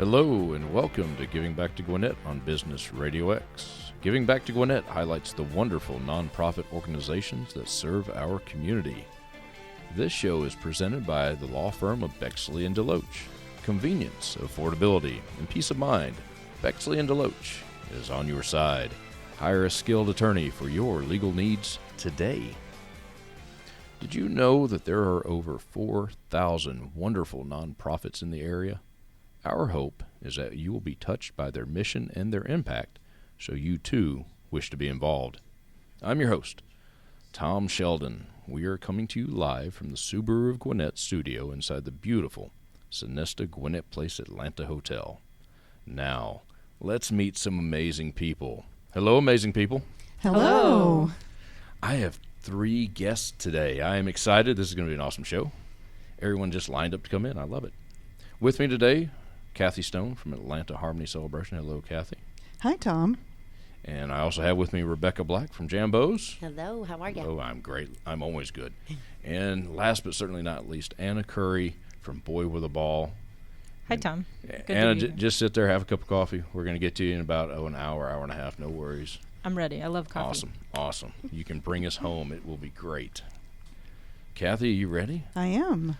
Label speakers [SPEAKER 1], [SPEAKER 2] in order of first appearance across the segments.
[SPEAKER 1] Hello and welcome to Giving Back to Gwinnett on Business RadioX. Giving Back to Gwinnett highlights the wonderful nonprofit organizations that serve our community. This show is presented by the law firm of Bexley & Deloach. Convenience, affordability, and peace of mind. Bexley & Deloach is on your side. Hire a skilled attorney for your legal needs today. Did you know that there are over 4,000 wonderful nonprofits in the area? Our hope is that you will be touched by their mission and their impact, so you too wish to be involved. I'm your host, Tom Sheldon. We are coming to you live from the Subaru of Gwinnett studio inside the beautiful Sonesta Gwinnett Place Atlanta Hotel. Now, let's meet some amazing people. Hello, amazing people.
[SPEAKER 2] Hello.
[SPEAKER 1] I have 3 guests today. I am excited. This is going to be an awesome show. Everyone just lined up to come in. I love it. With me today, Kathy Stone from Atlanta Harmony Celebration. Hello, Kathy.
[SPEAKER 2] Hi, Tom.
[SPEAKER 1] And I also have with me Rebekah Black from Jambos.
[SPEAKER 3] Hello, how are you?
[SPEAKER 1] Oh, I'm great. I'm always good. And last but certainly not least, Anna Currie from Boy with a Ball.
[SPEAKER 4] Hi, Tom. Good
[SPEAKER 1] Anna,
[SPEAKER 4] to be here.
[SPEAKER 1] just sit there, have a cup of coffee. We're going to get to you in about an hour and a half. No worries.
[SPEAKER 4] I'm ready. I love coffee.
[SPEAKER 1] Awesome. You can bring us home. It will be great. Kathy, are you ready?
[SPEAKER 2] I am.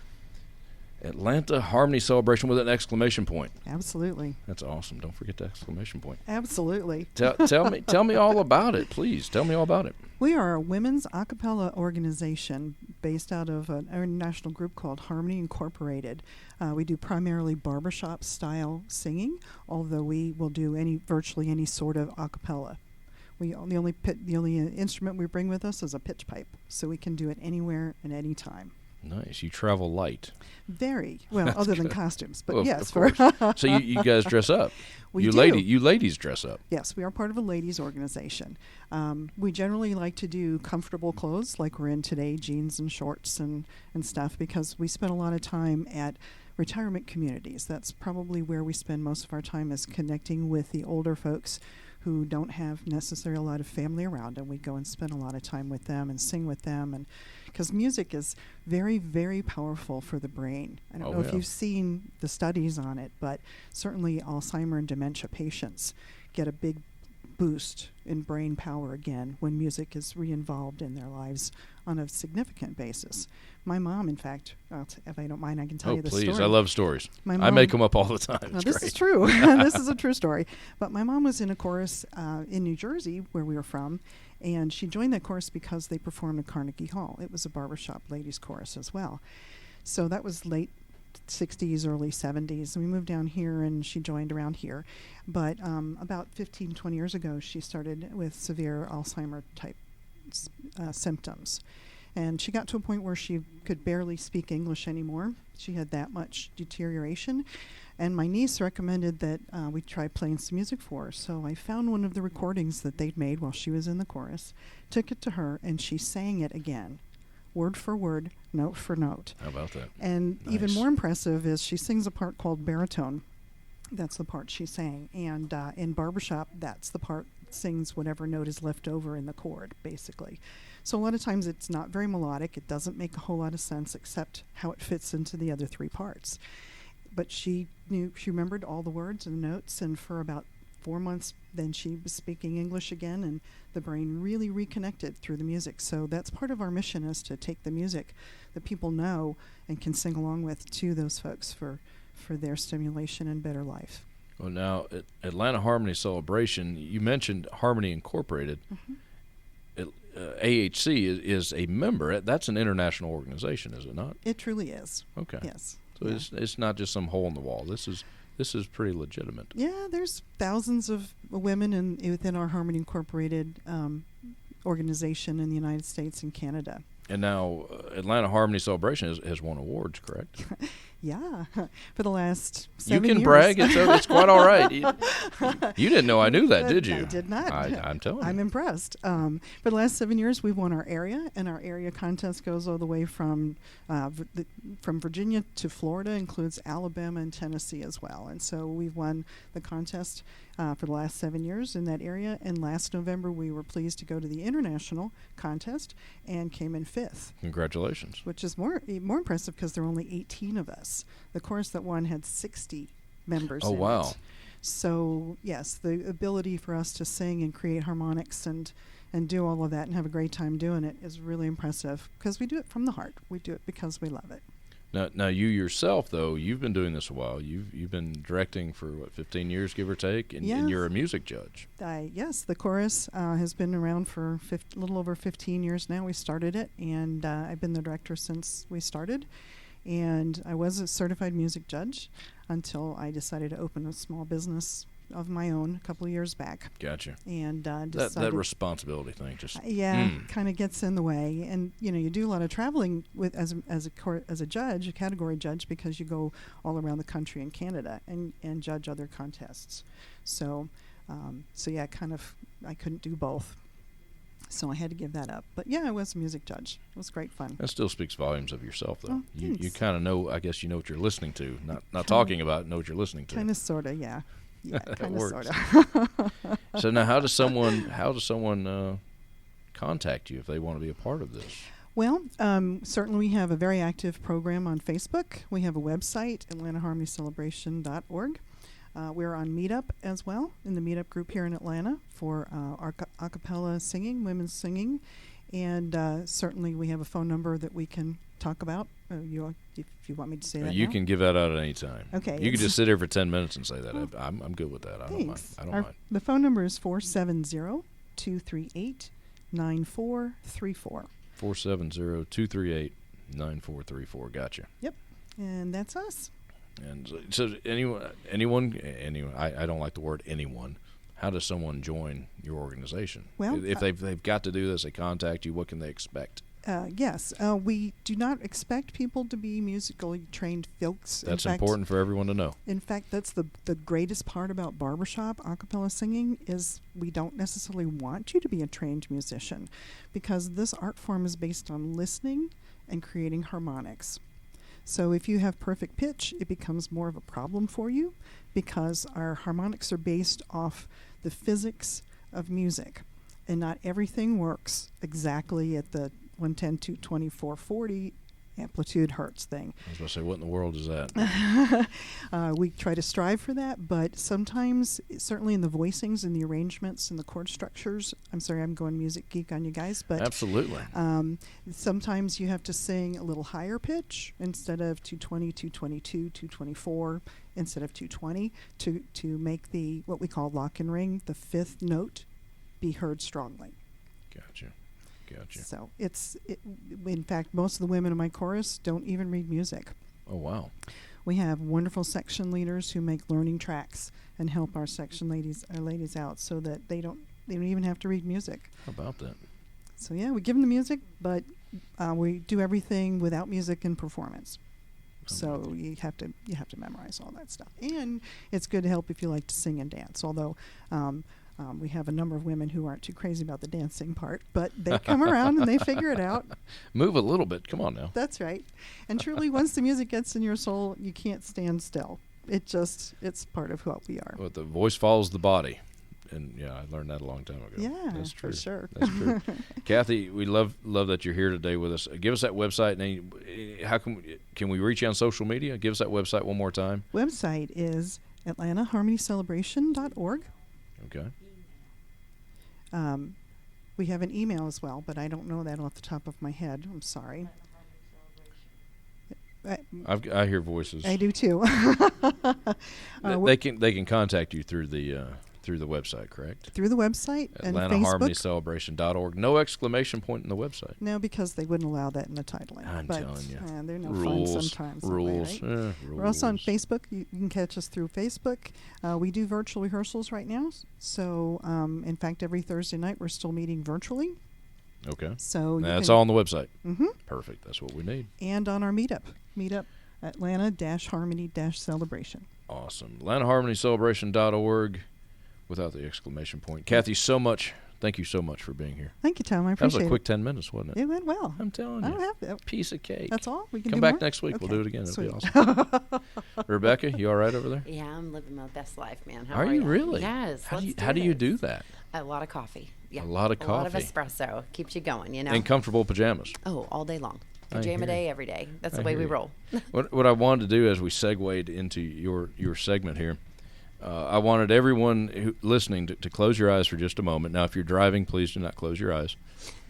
[SPEAKER 1] Atlanta Harmony Celebration with an exclamation point.
[SPEAKER 2] Absolutely.
[SPEAKER 1] That's awesome. Don't forget the exclamation point.
[SPEAKER 2] Absolutely.
[SPEAKER 1] Tell me all about it, please. Tell me all about it.
[SPEAKER 2] We are a women's acappella organization based out of an international group called Harmony Incorporated. We do primarily barbershop style singing, although we will do virtually any sort of acappella. The only instrument we bring with us is a pitch pipe, so we can do it anywhere and any time.
[SPEAKER 1] Nice. You travel light.
[SPEAKER 2] Very well, other than costumes, but
[SPEAKER 1] well,
[SPEAKER 2] yes.
[SPEAKER 1] Of course. So you guys dress up.
[SPEAKER 2] We
[SPEAKER 1] you
[SPEAKER 2] do.
[SPEAKER 1] You ladies dress up.
[SPEAKER 2] Yes, we are part of a ladies' organization. We generally like to do comfortable clothes like we're in today, jeans and shorts and stuff, because we spend a lot of time at retirement communities. That's probably where we spend most of our time, is connecting with the older folks who don't have necessarily a lot of family around, and we go and spend a lot of time with them and sing with them, and because music is very, very powerful for the brain. I don't know if you've seen the studies on it, but certainly Alzheimer and dementia patients get a big boost in brain power again when music is re-involved in their lives on a significant basis. My mom, in fact, if I don't mind, I can tell you the story.
[SPEAKER 1] Oh, please. I love stories.
[SPEAKER 2] My
[SPEAKER 1] I make them up all the time.
[SPEAKER 2] This is true. This is a true story. But my mom was in a chorus in New Jersey, where we were from, and she joined that chorus because they performed at Carnegie Hall. It was a barbershop ladies chorus as well. So that was late 60s, early 70s. And we moved down here, and she joined around here. But about 15, 20 years ago, she started with severe Alzheimer-type symptoms. And she got to a point where she could barely speak English anymore. She had that much deterioration. And my niece recommended that we try playing some music for her. So I found one of the recordings that they'd made while she was in the chorus, took it to her, and she sang it again, word for word, note for note.
[SPEAKER 1] How about that?
[SPEAKER 2] And
[SPEAKER 1] nice.
[SPEAKER 2] Even more impressive is she sings a part called baritone. That's the part she sang. And in barbershop, that's the part that sings whatever note is left over in the chord, basically. So a lot of times it's not very melodic. It doesn't make a whole lot of sense except how it fits into the other 3 parts. But she remembered all the words and notes, and for about 4 months then she was speaking English again, and the brain really reconnected through the music. So that's part of our mission, is to take the music that people know and can sing along with to those folks for their stimulation and better life.
[SPEAKER 1] Well, now, at Atlanta Harmony Celebration, you mentioned Harmony Incorporated.
[SPEAKER 2] Mm-hmm.
[SPEAKER 1] AHC is a member. That's an international organization, is it not?
[SPEAKER 2] It truly is.
[SPEAKER 1] Okay.
[SPEAKER 2] Yes.
[SPEAKER 1] So
[SPEAKER 2] Yeah.
[SPEAKER 1] it's not just some hole in the wall. This is pretty legitimate.
[SPEAKER 2] Yeah, there's thousands of women within our Harmony Incorporated organization in the United States and Canada.
[SPEAKER 1] And now Atlanta Harmony Celebration has won awards, correct?
[SPEAKER 2] Yeah, for the last 7 years.
[SPEAKER 1] You can brag. It's quite all right. You didn't know I knew that, did you?
[SPEAKER 2] I did not.
[SPEAKER 1] I'm telling you.
[SPEAKER 2] I'm impressed. For the last 7 years, we've won our area, and our area contest goes all the way from Virginia to Florida, includes Alabama and Tennessee as well. And so we've won the contest for the last 7 years in that area. And last November, we were pleased to go to the international contest and came in 5th.
[SPEAKER 1] Congratulations.
[SPEAKER 2] Which is more impressive because there were only 18 of us. The chorus that won had 60 members
[SPEAKER 1] Oh,
[SPEAKER 2] in
[SPEAKER 1] wow.
[SPEAKER 2] it. So, yes, the ability for us to sing and create harmonics and do all of that and have a great time doing it is really impressive because we do it from the heart. We do it because we love it.
[SPEAKER 1] Now you yourself, though, you've been doing this a while. You've been directing for, 15 years, give or take, and
[SPEAKER 2] Yes.
[SPEAKER 1] you're a music judge.
[SPEAKER 2] Yes, the chorus has been around for a little over 15 years now. We started it, and I've been the director since we started. And I was a certified music judge until I decided to open a small business of my own a couple of years back.
[SPEAKER 1] Gotcha.
[SPEAKER 2] And decided
[SPEAKER 1] That responsibility thing just
[SPEAKER 2] kind of gets in the way. And you do a lot of traveling with as a judge, a category judge, because you go all around the country and Canada and judge other contests. So yeah, I couldn't do both. So I had to give that up. But yeah, I was a music judge. It was great fun.
[SPEAKER 1] That still speaks volumes of yourself, though.
[SPEAKER 2] Oh,
[SPEAKER 1] You
[SPEAKER 2] thanks.
[SPEAKER 1] kind of know, I guess you know what you're listening to. Not talking about it, know what you're listening to.
[SPEAKER 2] Kind of, sort of, yeah. Yeah,
[SPEAKER 1] That
[SPEAKER 2] kind of,
[SPEAKER 1] works.
[SPEAKER 2] sort of.
[SPEAKER 1] So now how does someone contact you if they want to be a part of this?
[SPEAKER 2] Well, certainly we have a very active program on Facebook. We have a website, AtlantaHarmonyCelebration.org. We're on Meetup as well, in the Meetup group here in Atlanta for our acappella singing, women's singing. And certainly we have a phone number that we can talk about. If you want me to say that
[SPEAKER 1] You
[SPEAKER 2] now.
[SPEAKER 1] can give that out at any time.
[SPEAKER 2] Okay,
[SPEAKER 1] You can
[SPEAKER 2] it's-
[SPEAKER 1] just sit here for 10 minutes and say that.
[SPEAKER 2] Oh.
[SPEAKER 1] I'm good with that. I don't mind.
[SPEAKER 2] Thanks.
[SPEAKER 1] I don't mind.
[SPEAKER 2] The phone number is 470-238-9434.
[SPEAKER 1] 470-238-9434. Gotcha.
[SPEAKER 2] And that's us.
[SPEAKER 1] And so anyone, I don't like the word anyone. How does someone join your organization?
[SPEAKER 2] Well,
[SPEAKER 1] if they've got to do this, they contact you, what can they expect?
[SPEAKER 2] Yes, we do not expect people to be musically trained folks.
[SPEAKER 1] That's important for everyone to know.
[SPEAKER 2] In fact, that's the greatest part about barbershop acapella singing is we don't necessarily want you to be a trained musician because this art form is based on listening and creating harmonics. So if you have perfect pitch, it becomes more of a problem for you because our harmonics are based off the physics of music, and not everything works exactly at the 110, 220, 440 amplitude hertz thing.
[SPEAKER 1] I was going to say, what in the world is that?
[SPEAKER 2] We try to strive for that, but sometimes, certainly in the voicings and the arrangements and the chord structures, I'm sorry, I'm going music geek on you guys, but
[SPEAKER 1] Absolutely.
[SPEAKER 2] sometimes you have to sing a little higher pitch instead of 220, 222, 224 instead of 220 to make the what we call lock and ring, the fifth note, be heard strongly.
[SPEAKER 1] Gotcha.
[SPEAKER 2] So in fact, most of the women in my chorus don't even read music.
[SPEAKER 1] Oh, wow.
[SPEAKER 2] We have wonderful section leaders who make learning tracks and help our section ladies out so that they don't even have to read music.
[SPEAKER 1] How about that?
[SPEAKER 2] So yeah, we give them the music, but we do everything without music and performance. So you have to memorize all that stuff, and it's good to help if you like to sing and dance. Although we have a number of women who aren't too crazy about the dancing part, but they come around and they figure it out.
[SPEAKER 1] Move a little bit. Come on now.
[SPEAKER 2] That's right. And truly, once the music gets in your soul, you can't stand still. It's part of what we are.
[SPEAKER 1] Well, the voice follows the body. And yeah, I learned that a long time ago.
[SPEAKER 2] Yeah,
[SPEAKER 1] that's true.
[SPEAKER 2] for sure.
[SPEAKER 1] That's true. Kathy, we love that you're here today with us. Give us that website. And how can we reach you on social media? Give us that website one more time.
[SPEAKER 2] Website is AtlantaHarmonyCelebration.org.
[SPEAKER 1] Okay.
[SPEAKER 2] We have an email as well, but I don't know that off the top of my head. I'm sorry.
[SPEAKER 1] I hear voices.
[SPEAKER 2] I do too.
[SPEAKER 1] They can contact you through the website, correct?
[SPEAKER 2] Through the website and Facebook.
[SPEAKER 1] AtlantaHarmonyCelebration.org. No exclamation point in the website.
[SPEAKER 2] No, because they wouldn't allow that in the titling.
[SPEAKER 1] I'm telling you.
[SPEAKER 2] They're no
[SPEAKER 1] Rules.
[SPEAKER 2] fun sometimes.
[SPEAKER 1] Rules.
[SPEAKER 2] That way, right? We're also on Facebook. You can catch us through Facebook. We do virtual rehearsals right now. So, in fact, every Thursday night we're still meeting virtually.
[SPEAKER 1] Okay.
[SPEAKER 2] So
[SPEAKER 1] that's all on the website.
[SPEAKER 2] Mm-hmm.
[SPEAKER 1] Perfect. That's what we need.
[SPEAKER 2] And on our Meetup Atlanta-Harmony-Celebration.
[SPEAKER 1] Awesome. AtlantaHarmonyCelebration.org without the exclamation point. Kathy, thank you so much for being here.
[SPEAKER 2] Thank you, Tom. I
[SPEAKER 1] That was
[SPEAKER 2] appreciate
[SPEAKER 1] a quick 10 minutes, wasn't it?
[SPEAKER 2] It went well.
[SPEAKER 1] I'm telling
[SPEAKER 2] I
[SPEAKER 1] you.
[SPEAKER 2] don't have to.
[SPEAKER 1] Piece of cake.
[SPEAKER 2] That's all? We can
[SPEAKER 1] Come
[SPEAKER 2] do
[SPEAKER 1] back
[SPEAKER 2] more?
[SPEAKER 1] next week.
[SPEAKER 2] Okay.
[SPEAKER 1] We'll do it again. It'll be
[SPEAKER 2] Sweet.
[SPEAKER 1] awesome. Rebekah, you all right over there?
[SPEAKER 3] Yeah, I'm living my best life, man. How
[SPEAKER 1] Are you really?
[SPEAKER 3] Yes.
[SPEAKER 1] How
[SPEAKER 3] let's
[SPEAKER 1] do you do
[SPEAKER 3] this.
[SPEAKER 1] that?
[SPEAKER 3] A lot of coffee. Yeah.
[SPEAKER 1] A lot of
[SPEAKER 3] A lot of
[SPEAKER 1] coffee.
[SPEAKER 3] espresso. Keeps you going,
[SPEAKER 1] And comfortable pajamas.
[SPEAKER 3] Oh, all day long. Pajama day every day. That's the way we roll.
[SPEAKER 1] What I wanted to do as we segued into your segment here, I wanted everyone listening to close your eyes for just a moment. Now, if you're driving, please do not close your eyes.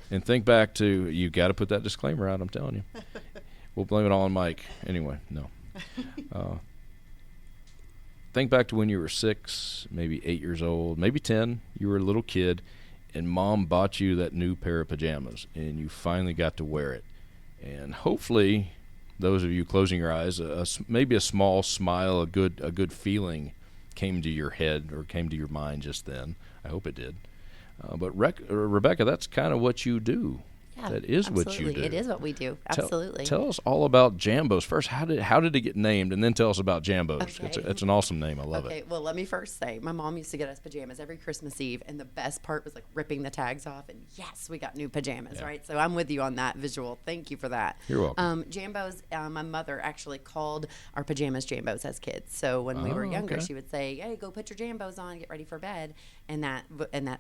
[SPEAKER 1] And think back to, you got to put that disclaimer out, I'm telling you. We'll blame it all on Mike. Anyway, no. Think back to when you were 6, maybe 8 years old, maybe 10. You were a little kid, and Mom bought you that new pair of pajamas, and you finally got to wear it. And hopefully, those of you closing your eyes, maybe a small smile, a good feeling came to your head or came to your mind just then. I hope it did. But Rebekah, that's kind of what you do.
[SPEAKER 3] Yeah,
[SPEAKER 1] that is
[SPEAKER 3] absolutely.
[SPEAKER 1] what you do.
[SPEAKER 3] It is what we do. Absolutely.
[SPEAKER 1] Tell us all about Jambos. First, how did it get named, and then tell us about Jambos.
[SPEAKER 3] Okay.
[SPEAKER 1] It's an awesome name. I love it.
[SPEAKER 3] Okay, well, let me first say, my mom used to get us pajamas every Christmas Eve, and the best part was like ripping the tags off, and yes, we got new pajamas, right? So I'm with you on that visual. Thank you for that.
[SPEAKER 1] You're welcome.
[SPEAKER 3] Jambos, my mother actually called our pajamas Jambos as kids. So when we were younger, she would say, "Hey, go put your Jambos on, get ready for bed," and that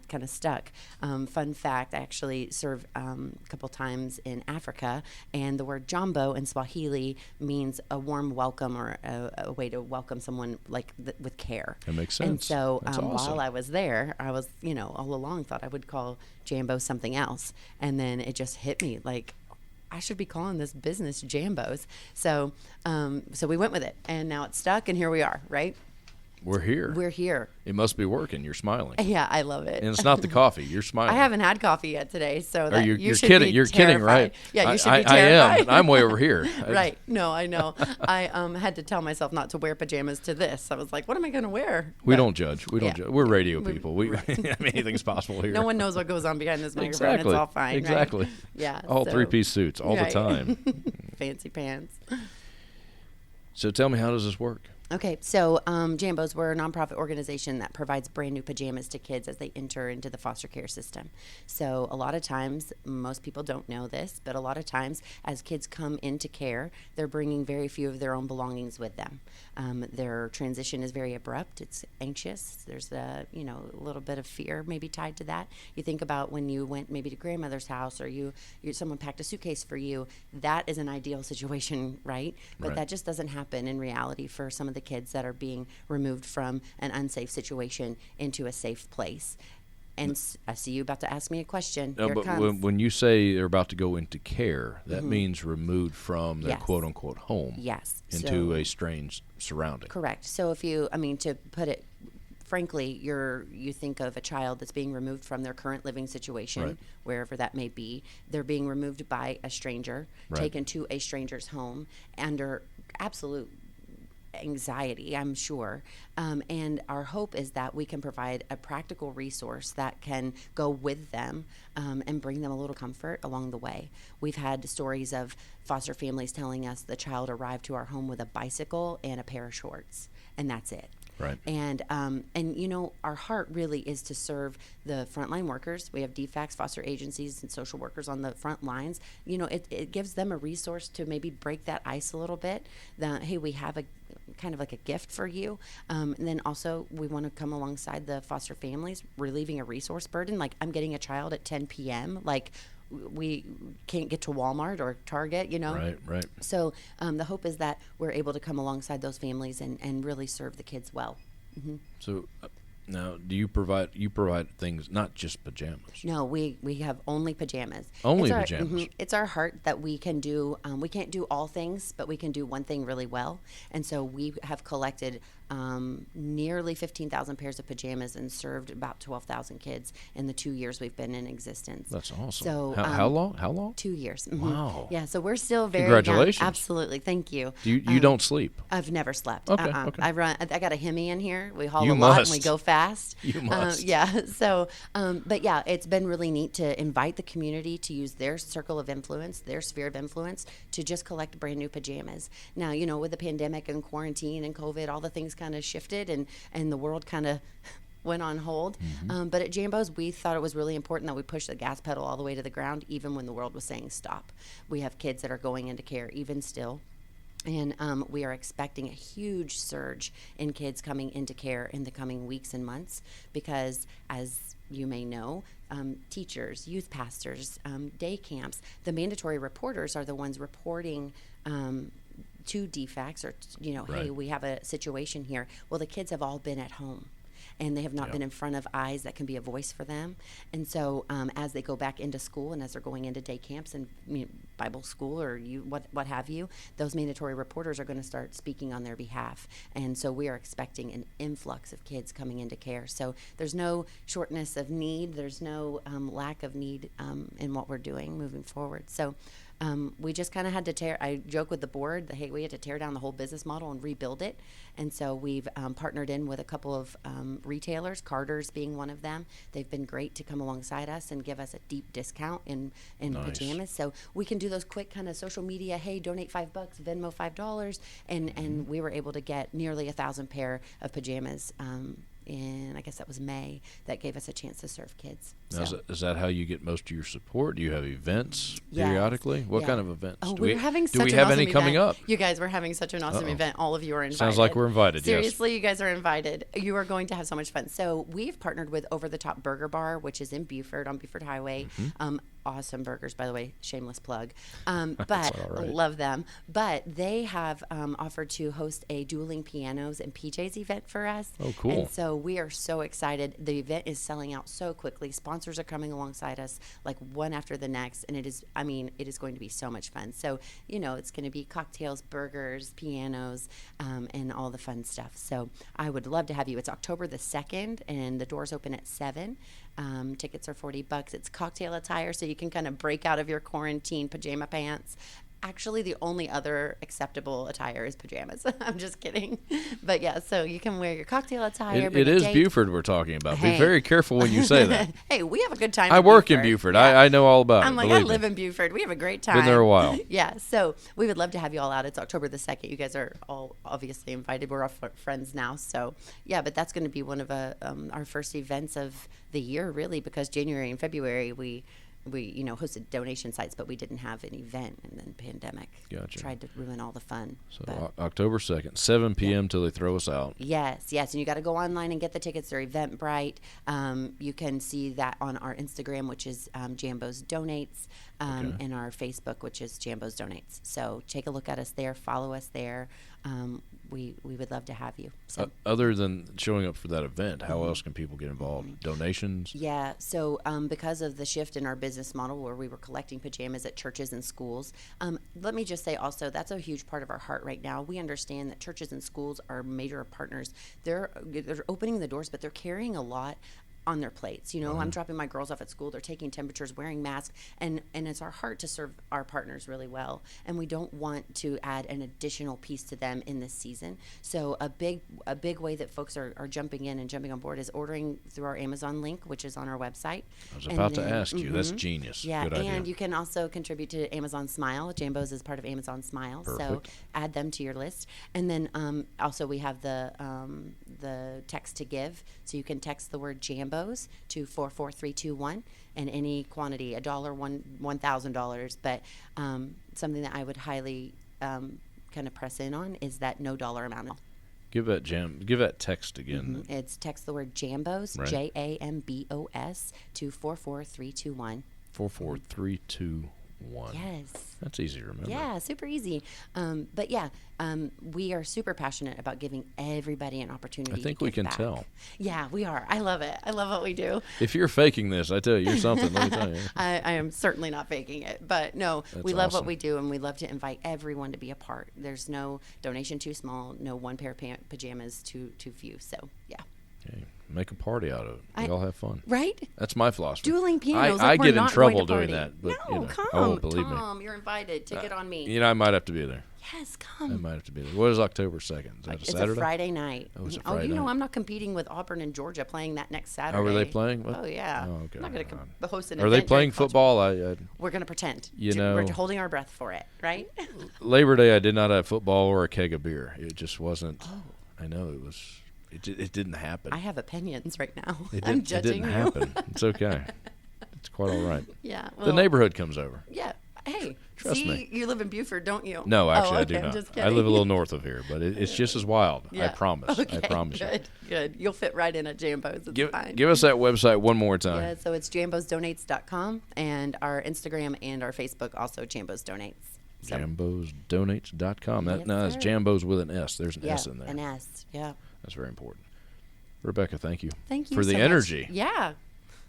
[SPEAKER 3] kind of stuck. Fun fact: I actually served a couple times in Africa, and the word Jambo in Swahili means a warm welcome or a way to welcome someone with care.
[SPEAKER 1] That makes sense.
[SPEAKER 3] And so
[SPEAKER 1] awesome.
[SPEAKER 3] While I was there, I was, all along thought I would call Jambo something else. And then it just hit me like, I should be calling this business Jambos. So we went with it, and now it's stuck, and here we are, right?
[SPEAKER 1] We're here.
[SPEAKER 3] We're here.
[SPEAKER 1] It must be working. You're smiling.
[SPEAKER 3] Yeah, I love it.
[SPEAKER 1] And it's not the coffee. You're smiling.
[SPEAKER 3] I haven't had coffee yet today, so that
[SPEAKER 1] you're
[SPEAKER 3] should
[SPEAKER 1] kidding.
[SPEAKER 3] be
[SPEAKER 1] You're
[SPEAKER 3] terrified.
[SPEAKER 1] kidding, right?
[SPEAKER 3] Yeah, you should be terrified.
[SPEAKER 1] I am. I'm way over here.
[SPEAKER 3] Right. No, I know. I had to tell myself not to wear pajamas to this. I was like, what am I going to wear?
[SPEAKER 1] We don't judge. We don't judge. We're radio people.
[SPEAKER 3] Right.
[SPEAKER 1] Anything's possible here.
[SPEAKER 3] No one knows what goes on behind this microphone.
[SPEAKER 1] Exactly.
[SPEAKER 3] It's all fine.
[SPEAKER 1] Exactly.
[SPEAKER 3] Right? Yeah.
[SPEAKER 1] All three-piece suits all the time.
[SPEAKER 3] Fancy pants.
[SPEAKER 1] So tell me, how does this work?
[SPEAKER 3] Okay, so Jambos, we're a nonprofit organization that provides brand new pajamas to kids as they enter into the foster care system. So a lot of times, most people don't know this, but a lot of times as kids come into care, they're bringing very few of their own belongings with them. Their transition is very abrupt. It's anxious. There's a little bit of fear maybe tied to that. You think about when you went maybe to grandmother's house, or someone packed a suitcase for you. That is an ideal situation, right? But that just doesn't happen in reality for some of the kids that are being removed from an unsafe situation into a safe place. And I see you about to ask me a question.
[SPEAKER 1] No, but when you say they're about to go into care, that means removed from their quote-unquote home.
[SPEAKER 3] Yes.
[SPEAKER 1] Into a strange surrounding.
[SPEAKER 3] Correct. So to put it frankly, you think of a child that's being removed from their current living situation, wherever that may be. They're being removed by a stranger, taken to a stranger's home under absolute anxiety, I'm sure. And our hope is that we can provide a practical resource that can go with them and bring them a little comfort along the way. We've had stories of foster families telling us the child arrived to our home with a bicycle and a pair of shorts, and that's it.
[SPEAKER 1] Right.
[SPEAKER 3] And our heart really is to serve the frontline workers. We have DFACs, foster agencies, and social workers on the front lines. It gives them a resource to maybe break that ice a little bit. Hey, we have a kind of like a gift for you. And then also we want to come alongside the foster families, relieving a resource burden. Like, I'm getting a child at 10 p.m. Like, we can't get to Walmart or Target,
[SPEAKER 1] Right.
[SPEAKER 3] So the hope is that we're able to come alongside those families and really serve the kids well. Mm-hmm.
[SPEAKER 1] So now, do you provide things, not just pajamas?
[SPEAKER 3] No, we have only pajamas.
[SPEAKER 1] Only pajamas.
[SPEAKER 3] Mm-hmm, it's our heart that we can do. We can't do all things, but we can do one thing really well. And so we have collected nearly 15,000 pairs of pajamas and served about 12,000 kids in the 2 years we've been in existence.
[SPEAKER 1] That's awesome.
[SPEAKER 3] So
[SPEAKER 1] how long?
[SPEAKER 3] 2 years.
[SPEAKER 1] Mm-hmm. Wow.
[SPEAKER 3] Yeah, so we're still very
[SPEAKER 1] Congratulations.
[SPEAKER 3] young. Absolutely, thank you.
[SPEAKER 1] You don't sleep?
[SPEAKER 3] I've never slept.
[SPEAKER 1] Okay.
[SPEAKER 3] I got a Hemi in here. We haul
[SPEAKER 1] You
[SPEAKER 3] a lot
[SPEAKER 1] must.
[SPEAKER 3] and we go fast.
[SPEAKER 1] You must.
[SPEAKER 3] Yeah. So, but yeah, it's been really neat to invite the community to use their circle of influence, their sphere of influence, to just collect brand new pajamas. Now, with the pandemic and quarantine and COVID, all the things kind of shifted and the world kind of went on hold. Mm-hmm. But at Jambos, we thought it was really important that we push the gas pedal all the way to the ground, even when the world was saying stop. We have kids that are going into care even still. And we are expecting a huge surge in kids coming into care in the coming weeks and months because, as you may know, teachers, youth pastors, day camps, the mandatory reporters are the ones reporting to DFACS or,
[SPEAKER 1] Right.
[SPEAKER 3] hey, we have a situation here. Well, the kids have all been at home. And they have not been in front of eyes that can be a voice for them. And so as they go back into school and as they're going into day camps and Bible school or what have you, those mandatory reporters are going to start speaking on their behalf. And so we are expecting an influx of kids coming into care. So there's no shortness of need. There's no lack of need in what we're doing moving forward. So we just kind of had to I joke with the board that, hey, we had to tear down the whole business model and rebuild it. And so we've partnered in with a couple of retailers, Carter's being one of them. They've been great to come alongside us and give us a deep discount in
[SPEAKER 1] Nice.
[SPEAKER 3] pajamas. So we can do those quick kind of social media, hey, donate $5, Venmo $5. And we were able to get nearly 1,000 pair of pajamas in, I guess that was May, that gave us a chance to serve kids.
[SPEAKER 1] Now,
[SPEAKER 3] So.
[SPEAKER 1] is that how you get most of your support? Do you have events
[SPEAKER 3] Yes.
[SPEAKER 1] periodically? What
[SPEAKER 3] Yeah.
[SPEAKER 1] kind of events?
[SPEAKER 3] Oh,
[SPEAKER 1] do
[SPEAKER 3] we're having
[SPEAKER 1] do
[SPEAKER 3] such
[SPEAKER 1] we
[SPEAKER 3] an
[SPEAKER 1] have
[SPEAKER 3] awesome
[SPEAKER 1] any coming
[SPEAKER 3] event.
[SPEAKER 1] up?
[SPEAKER 3] You guys, we're having such an awesome
[SPEAKER 1] Uh-oh.
[SPEAKER 3] event. All of you are invited.
[SPEAKER 1] Sounds like we're invited, yes.
[SPEAKER 3] Seriously, you guys are invited. You are going to have so much fun. So we've partnered with Over the Top Burger Bar, which is in Buford on Buford Highway. Awesome burgers, by the way. Shameless plug. But
[SPEAKER 1] all right.
[SPEAKER 3] love them. But they have offered to host a dueling pianos and PJs event for us.
[SPEAKER 1] Oh, cool.
[SPEAKER 3] And so we are so excited. The event is selling out so quickly. Sponsors are coming alongside us like one after the next. And it is going to be so much fun. So, it's going to be cocktails, burgers, pianos, and all the fun stuff. So I would love to have you. It's October the 2nd, and the doors open at 7. Tickets are $40. It's cocktail attire, so you can kind of break out of your quarantine pajama pants. Actually, the only other acceptable attire is pajamas. I'm just kidding. But yeah, so you can wear your cocktail attire.
[SPEAKER 1] It is Buford we're talking about. Be very careful when you say that.
[SPEAKER 3] Hey, we have a good time.
[SPEAKER 1] I work in Buford.
[SPEAKER 3] Yeah.
[SPEAKER 1] I know all about it.
[SPEAKER 3] I'm like, I
[SPEAKER 1] believe me.
[SPEAKER 3] live in Buford. We have a great time.
[SPEAKER 1] Been there a while.
[SPEAKER 3] Yeah, so we would love to have you all out. It's October the 2nd. You guys are all obviously invited. We're all friends now. So, yeah, but that's going to be one of our first events of the year, really, because January and February we hosted donation sites, but we didn't have an event, and then pandemic tried to ruin all the fun.
[SPEAKER 1] So October 2nd, 7 p.m. till they throw us out.
[SPEAKER 3] Yes, and you got to go online and get the tickets. They're Eventbrite. You can see that on our Instagram, which is Jambos Donates, and our Facebook, which is Jambos Donates. So take a look at us there, follow us there. We would love to have you. So.
[SPEAKER 1] Other than showing up for that event, how else can people get involved? Donations?
[SPEAKER 3] Yeah, so because of the shift in our business model where we were collecting pajamas at churches and schools, let me just say also that's a huge part of our heart right now. We understand that churches and schools are major partners. They're opening the doors, but they're carrying a lot on their plates. I'm dropping my girls off at school. They're taking temperatures, wearing masks, and it's our heart to serve our partners really well. And we don't want to add an additional piece to them in this season. So a big way that folks are jumping in and jumping on board is ordering through our Amazon link, which is on our website.
[SPEAKER 1] I was about to ask you. That's genius.
[SPEAKER 3] Yeah,
[SPEAKER 1] Good idea.
[SPEAKER 3] and you can also contribute to Amazon Smile. Jambos is part of Amazon Smile.
[SPEAKER 1] Perfect.
[SPEAKER 3] So add them to your list. And then also we have the text to give. So you can text the word Jambos to 44321, and any quantity, $1, $1,000. But something that I would highly kind of press in on is that no dollar amount.
[SPEAKER 1] Give that text again.
[SPEAKER 3] It's text the word Jambos,
[SPEAKER 1] Right.
[SPEAKER 3] Jambos, to 44321.
[SPEAKER 1] 44321.
[SPEAKER 3] Yes.
[SPEAKER 1] That's easy to remember.
[SPEAKER 3] Yeah, super easy. But yeah, we are super passionate about giving everybody an opportunity.
[SPEAKER 1] I think
[SPEAKER 3] to
[SPEAKER 1] we
[SPEAKER 3] give
[SPEAKER 1] can
[SPEAKER 3] back.
[SPEAKER 1] tell.
[SPEAKER 3] Yeah, we are. I love it. I love what we do.
[SPEAKER 1] If you're faking this, I tell you, you're something. Let me tell you.
[SPEAKER 3] I am certainly not faking it, but no,
[SPEAKER 1] That's
[SPEAKER 3] we love
[SPEAKER 1] awesome.
[SPEAKER 3] what we do, and we love to invite everyone to be a part. There's no donation too small, no one pair of pajamas too few. So yeah.
[SPEAKER 1] Okay. Make a party out of it. We all have fun.
[SPEAKER 3] Right?
[SPEAKER 1] That's my philosophy.
[SPEAKER 3] Dueling pianos.
[SPEAKER 1] I
[SPEAKER 3] like we're
[SPEAKER 1] get in
[SPEAKER 3] not
[SPEAKER 1] trouble
[SPEAKER 3] going to
[SPEAKER 1] doing
[SPEAKER 3] party.
[SPEAKER 1] that. But,
[SPEAKER 3] No, come.
[SPEAKER 1] Oh, believe me.
[SPEAKER 3] Tom, you're invited. Take it on me.
[SPEAKER 1] I might have to be there.
[SPEAKER 3] Yes,
[SPEAKER 1] I
[SPEAKER 3] come.
[SPEAKER 1] might have to be there. What is October 2nd? Is that a
[SPEAKER 3] It's
[SPEAKER 1] Saturday?
[SPEAKER 3] a Friday night.
[SPEAKER 1] Oh, it's a Friday
[SPEAKER 3] you know,
[SPEAKER 1] night.
[SPEAKER 3] I'm not competing with Auburn and Georgia playing that next Saturday.
[SPEAKER 1] Oh, are they playing? What?
[SPEAKER 3] Oh, yeah.
[SPEAKER 1] Oh, okay.
[SPEAKER 3] I'm not going to host an
[SPEAKER 1] Are
[SPEAKER 3] event.
[SPEAKER 1] they
[SPEAKER 3] during
[SPEAKER 1] playing
[SPEAKER 3] college-
[SPEAKER 1] football?
[SPEAKER 3] We're going to pretend.
[SPEAKER 1] You know-
[SPEAKER 3] We're holding our breath for it, right?
[SPEAKER 1] Labor Day, I did not have football or a keg of beer. It just wasn't.
[SPEAKER 3] Oh.
[SPEAKER 1] I know it was. It didn't happen.
[SPEAKER 3] I have opinions right now.
[SPEAKER 1] It
[SPEAKER 3] I'm
[SPEAKER 1] didn't,
[SPEAKER 3] judging
[SPEAKER 1] it didn't
[SPEAKER 3] you.
[SPEAKER 1] happen. It's okay. It's quite all right.
[SPEAKER 3] Yeah.
[SPEAKER 1] The
[SPEAKER 3] well,
[SPEAKER 1] neighborhood comes over.
[SPEAKER 3] Yeah. Hey.
[SPEAKER 1] Trust me.
[SPEAKER 3] You live in Buford, don't you?
[SPEAKER 1] No, actually,
[SPEAKER 3] oh,
[SPEAKER 1] I do
[SPEAKER 3] I'm
[SPEAKER 1] not.
[SPEAKER 3] just
[SPEAKER 1] I live a
[SPEAKER 3] kidding.
[SPEAKER 1] little north of here, but it's just as wild.
[SPEAKER 3] Yeah.
[SPEAKER 1] I promise.
[SPEAKER 3] Okay,
[SPEAKER 1] I promise
[SPEAKER 3] good, good. You'll fit right in at Jambos. It's fine.
[SPEAKER 1] Give us that website one more time.
[SPEAKER 3] Yeah, so it's jambosdonates.com, and our Instagram and our Facebook also Jambos Donates. So,
[SPEAKER 1] Jambosdonates.com.
[SPEAKER 3] Yes,
[SPEAKER 1] Now it's
[SPEAKER 3] sir.
[SPEAKER 1] Jambos with an S. There's an
[SPEAKER 3] yeah,
[SPEAKER 1] S in there.
[SPEAKER 3] an S. Yeah.
[SPEAKER 1] That's very important. Rebekah, thank you.
[SPEAKER 3] Thank you
[SPEAKER 1] for the
[SPEAKER 3] so much.
[SPEAKER 1] energy.
[SPEAKER 3] Yeah.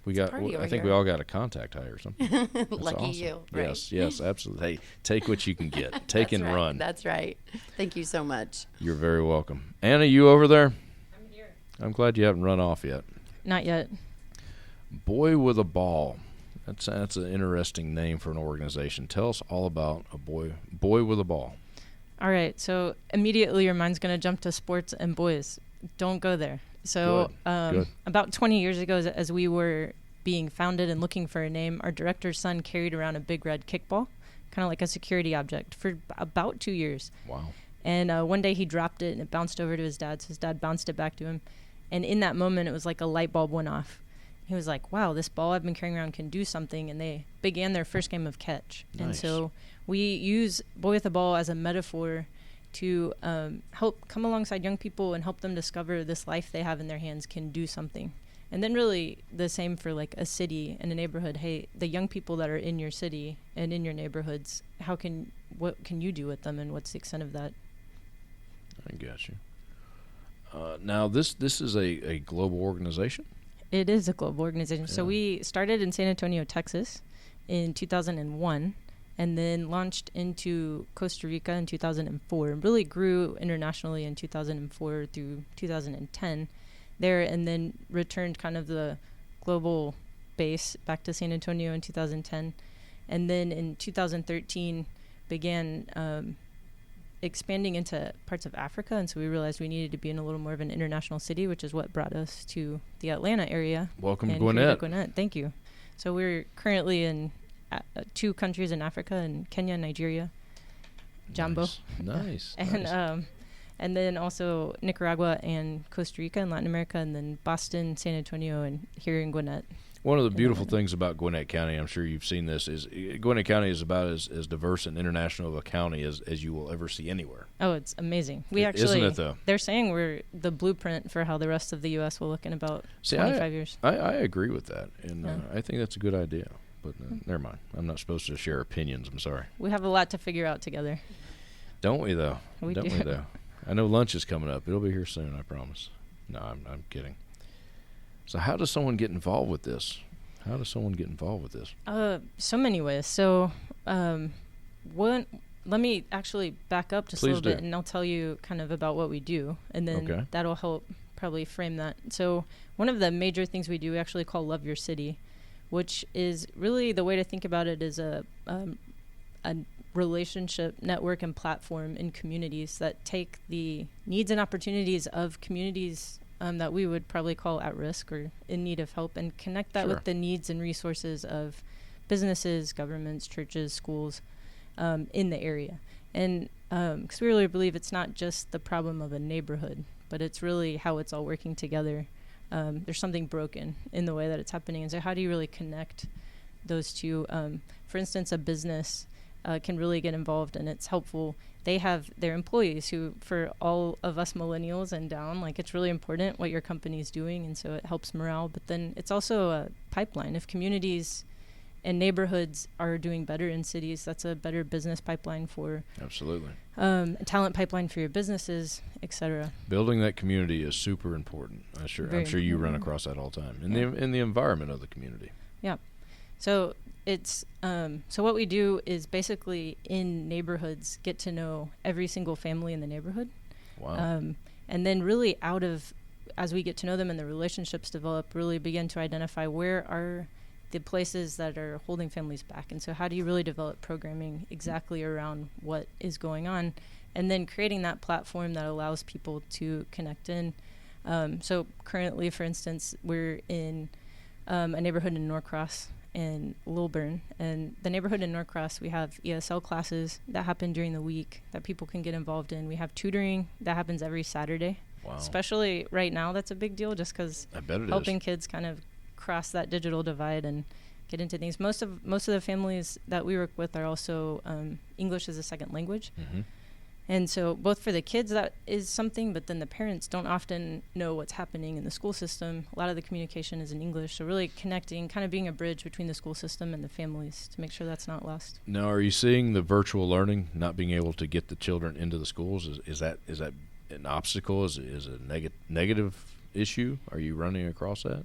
[SPEAKER 1] We got.
[SPEAKER 3] party over
[SPEAKER 1] I think we
[SPEAKER 3] here.
[SPEAKER 1] all got a contact high or something. That's
[SPEAKER 3] Lucky
[SPEAKER 1] awesome.
[SPEAKER 3] you. Right.
[SPEAKER 1] Yes, absolutely. Hey, take what you can get. Take
[SPEAKER 3] That's
[SPEAKER 1] and
[SPEAKER 3] right.
[SPEAKER 1] run.
[SPEAKER 3] That's right. Thank you so much.
[SPEAKER 1] You're very welcome. Anna, you over there?
[SPEAKER 4] I'm here.
[SPEAKER 1] I'm glad you haven't run off yet.
[SPEAKER 4] Not yet.
[SPEAKER 1] Boy with a Ball. That's an interesting name for an organization. Tell us all about a boy with a ball.
[SPEAKER 4] All right. So immediately your mind's going to jump to sports and boys. Don't go there. So
[SPEAKER 1] Good.
[SPEAKER 4] about 20 years ago, as we were being founded and looking for a name, our director's son carried around a big red kickball, kind of like a security object, for about 2 years.
[SPEAKER 1] Wow.
[SPEAKER 4] And one day he dropped it and it bounced over to his dad. So his dad bounced it back to him. And in that moment, it was like a light bulb went off. He was like, wow, this ball I've been carrying around can do something. And they began their first game of catch.
[SPEAKER 1] Nice.
[SPEAKER 4] And so we use Boy with a Ball as a metaphor to help come alongside young people and help them discover this life they have in their hands can do something. And then really the same for like a city and a neighborhood. Hey, the young people that are in your city and in your neighborhoods, what can you do with them, and what's the extent of that?
[SPEAKER 1] I got you. Now, this is a global organization?
[SPEAKER 4] It is a global organization.
[SPEAKER 1] Yeah.
[SPEAKER 4] So we started in San Antonio, Texas in 2001, and then launched into Costa Rica in 2004, and really grew internationally in 2004 through 2010 there, and then returned kind of the global base back to San Antonio in 2010. And then in 2013 began expanding into parts of Africa, and so we realized we needed to be in a little more of an international city, which is what brought us to the Atlanta area.
[SPEAKER 1] Welcome to
[SPEAKER 4] and here
[SPEAKER 1] Gwinnett.
[SPEAKER 4] Gwinnett. Thank you. So we're currently in 2 countries in Africa, in Kenya, Nigeria, Jambo,
[SPEAKER 1] Nice.
[SPEAKER 4] and then also Nicaragua and Costa Rica in Latin America, and then Boston, San Antonio, and here in Gwinnett.
[SPEAKER 1] One of the beautiful things about Gwinnett County, I'm sure you've seen this, is Gwinnett County is about as diverse and international of a county as you will ever see anywhere.
[SPEAKER 4] Oh, it's amazing.
[SPEAKER 1] Isn't it, though?
[SPEAKER 4] They're saying we're the blueprint for how the rest of the U.S. will look in about 25 years.
[SPEAKER 1] I agree with that, and I think that's a good idea. But never mind. I'm not supposed to share opinions. I'm sorry.
[SPEAKER 4] We have a lot to figure out together.
[SPEAKER 1] Don't we, though?
[SPEAKER 4] We
[SPEAKER 1] Don't
[SPEAKER 4] do.
[SPEAKER 1] we, though? I know lunch is coming up. It'll be here soon, I promise. No, I'm kidding. So how does someone get involved with this?
[SPEAKER 4] So many ways. So let me actually back up just a
[SPEAKER 1] Please
[SPEAKER 4] little bit,
[SPEAKER 1] do.
[SPEAKER 4] and I'll tell you kind of about what we do, and then that'll help probably frame that. So one of the major things we do we actually call Love Your City, which is really the way to think about it is a relationship network and platform in communities that take the needs and opportunities of communities that we would probably call at risk or in need of help, and connect that with the needs and resources of businesses, governments, churches, schools in the area. And because we really believe it's not just the problem of a neighborhood, but it's really how it's all working together. There's something broken in the way that it's happening. And so how do you really connect those two? For instance, a business can really get involved, and it's helpful. They have their employees who, for all of us millennials and down, like, it's really important what your company's doing, and so it helps morale. But then it's also a pipeline. If communities and neighborhoods are doing better in cities, that's a better business pipeline for
[SPEAKER 1] Absolutely.
[SPEAKER 4] A talent pipeline for your businesses, etc.
[SPEAKER 1] Building that community is super important. I'm sure you run across that all the time in the environment of the community.
[SPEAKER 4] Yeah. So it's so what we do is basically in neighborhoods get to know every single family in the neighborhood.
[SPEAKER 1] Wow.
[SPEAKER 4] And then really as we get to know them and the relationships develop, really begin to identify where are the places that are holding families back. And so how do you really develop programming exactly around what is going on, and then creating that platform that allows people to connect in. So currently, for instance, we're in a neighborhood in Norcross and Lilburn, and the neighborhood in Norcross, we have ESL classes that happen during the week that people can get involved in. We have tutoring that happens every Saturday.
[SPEAKER 1] Wow.
[SPEAKER 4] Especially right now, that's a big deal, just because helping kids kind of cross that digital divide and get into things. Most of the families that we work with are also English as a second language. And so both for the kids, that is something, but then the parents don't often know what's happening in the school system. A lot of the communication is in English. So really connecting, kind of being a bridge between the school system and the families to make sure that's not lost.
[SPEAKER 1] Now, are you seeing the virtual learning, not being able to get the children into the schools? Is that an obstacle? Is a negative issue? Are you running across that?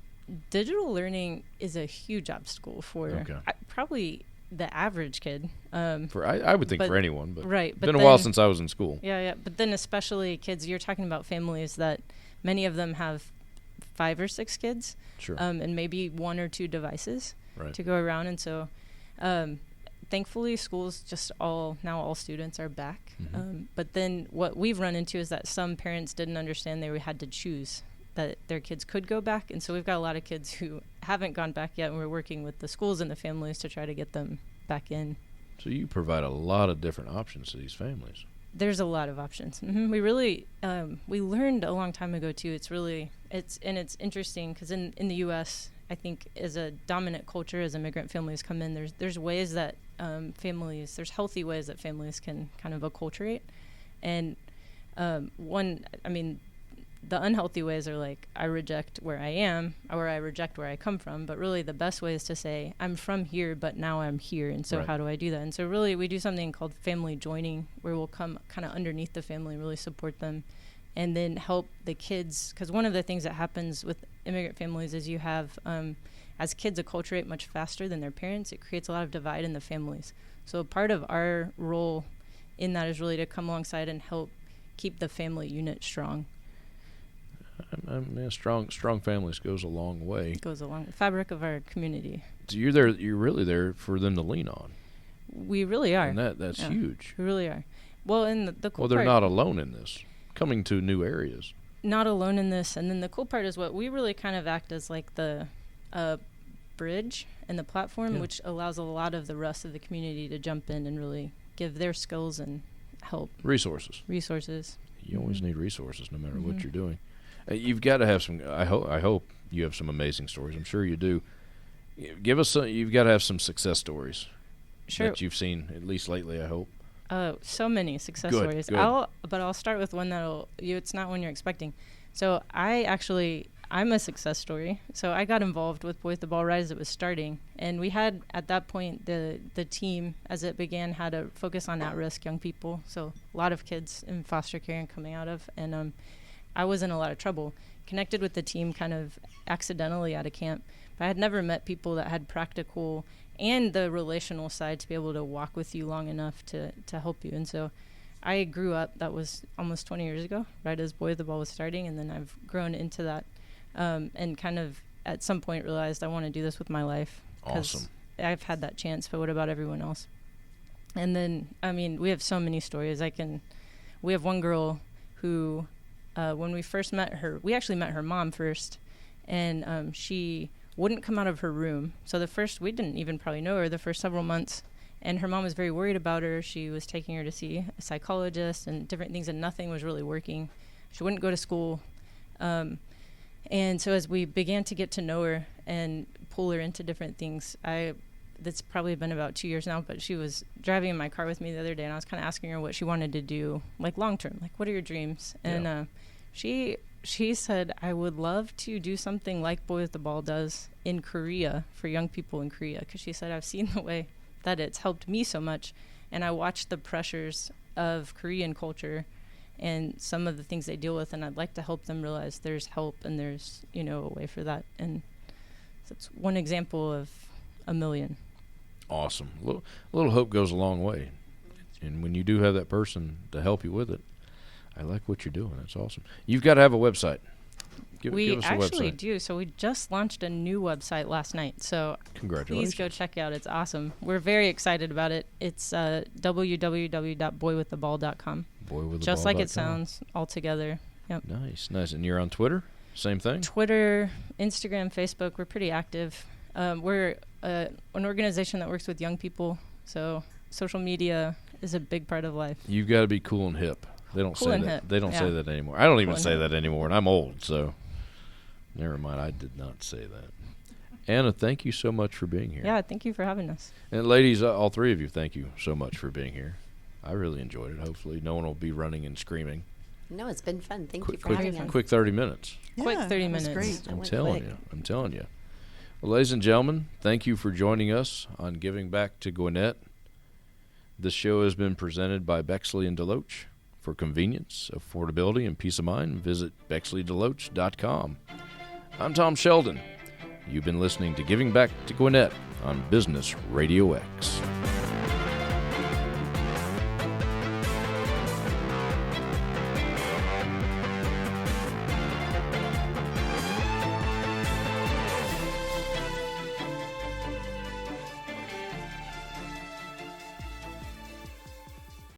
[SPEAKER 4] Digital learning is a huge obstacle for probably the average kid.
[SPEAKER 1] I would think for anyone, but
[SPEAKER 4] right.
[SPEAKER 1] It's been a while since I was in school.
[SPEAKER 4] Yeah. But then especially kids, you're talking about families that many of them have 5 or 6 kids, and maybe 1 or 2 devices to go around. And so thankfully schools all students are back. But then what we've run into is that some parents didn't understand they had to choose that their kids could go back. And so we've got a lot of kids who haven't gone back yet, and we're working with the schools and the families to try to get them back in. So
[SPEAKER 1] you provide a lot of different options to these families.
[SPEAKER 4] There's a lot of options. We really, we learned a long time ago too, it's interesting because in the U.S., I think as a dominant culture, as immigrant families come in, there's ways that there's healthy ways that families can kind of acculturate. And the unhealthy ways are like, I reject where I am, or I reject where I come from. But really the best way is to say, I'm from here, but now I'm here. And so how do I do that? And so really we do something called family joining, where we'll come kind of underneath the family, really support them, and then help the kids. Because one of the things that happens with immigrant families is you have, as kids acculturate much faster than their parents, it creates a lot of divide in the families. So part of our role in that is really to come alongside and help keep the family unit strong.
[SPEAKER 1] Strong families goes a long way.
[SPEAKER 4] It goes along the fabric of our community.
[SPEAKER 1] So you're really there for them to lean on.
[SPEAKER 4] We really are.
[SPEAKER 1] And that's huge.
[SPEAKER 4] We really are. Well, and the cool
[SPEAKER 1] they're
[SPEAKER 4] part,
[SPEAKER 1] not alone in this. Coming to new areas.
[SPEAKER 4] Not alone in this. And then the cool part is what we really kind of act as like the bridge and the platform, which allows a lot of the rest of the community to jump in and really give their skills and help. Resources.
[SPEAKER 1] You always need resources no matter what you're doing. You've got to have some. I hope you have some amazing stories. I'm sure you do. Give us some. You've got to have some success stories that you've seen, at least lately. I hope.
[SPEAKER 4] So many success stories.
[SPEAKER 1] Good.
[SPEAKER 4] I'll start with one it's not one you're expecting. So I'm a success story. So I got involved with Boy with the Ball right as it was starting, and we had at that point the team as it began had a focus on at-risk young people. So a lot of kids in foster care and coming out of, and I was in a lot of trouble. Connected with the team kind of accidentally at a camp. But I had never met people that had practical and the relational side to be able to walk with you long enough to help you. And so I grew up, that was almost 20 years ago, right as Boy with the Ball was starting. And then I've grown into that and kind of at some point realized I want to do this with my life.
[SPEAKER 1] Awesome.
[SPEAKER 4] I've had that chance, but what about everyone else? And then, we have so many stories. We have one girl who... when we first met her, we actually met her mom first, and she wouldn't come out of her room. So we didn't even probably know her the first several months, and her mom was very worried about her. She was taking her to see a psychologist and different things, and nothing was really working. She wouldn't go to school. And so as we began to get to know her and pull her into different things, that's probably been about 2 years now, but she was driving in my car with me the other day, and I was kind of asking her what she wanted to do, like long term, like what are your dreams? And she said, I would love to do something like Boy with the Ball does in Korea for young people in Korea, because she said, I've seen the way that it's helped me so much, and I watched the pressures of Korean culture and some of the things they deal with, and I'd like to help them realize there's help and there's, a way for that. And that's one example of a million.
[SPEAKER 1] Awesome. A little hope goes a long way. And when you do have that person to help you with it, I like what you're doing. That's awesome. You've got to have a website. Give us a website. We
[SPEAKER 4] actually do. So we just launched a new website last night. So
[SPEAKER 1] congratulations.
[SPEAKER 4] Please go check it out. It's awesome. We're very excited about it. It's www.boywiththeball.com. Just like it sounds, all together. Yep.
[SPEAKER 1] Nice. And you're on Twitter? Same thing?
[SPEAKER 4] Twitter, Instagram, Facebook. We're pretty active. We're an organization that works with young people, so social media is a big part of life.
[SPEAKER 1] You've got to be cool and hip. They don't say that. They don't say that anymore. I don't even say that anymore, and I'm old, so never mind. I did not say that. Anna, thank you so much for being here.
[SPEAKER 4] Yeah, thank you for having us.
[SPEAKER 1] And ladies, all three of you, thank you so much for being here. I really enjoyed it. Hopefully no one will be running and screaming.
[SPEAKER 3] No, it's been fun. Thank you for
[SPEAKER 1] quick,
[SPEAKER 3] having us.
[SPEAKER 1] Quick 30 minutes.
[SPEAKER 2] Yeah,
[SPEAKER 4] Quick 30
[SPEAKER 2] that was
[SPEAKER 4] minutes.
[SPEAKER 2] great.
[SPEAKER 1] I'm telling you. Well, ladies and gentlemen, thank you for joining us on Giving Back to Gwinnett. This show has been presented by Bexley and Deloach. For convenience, affordability, and peace of mind, visit BexleyDeloach.com. I'm Tom Sheldon. You've been listening to Giving Back to Gwinnett on Business Radio X.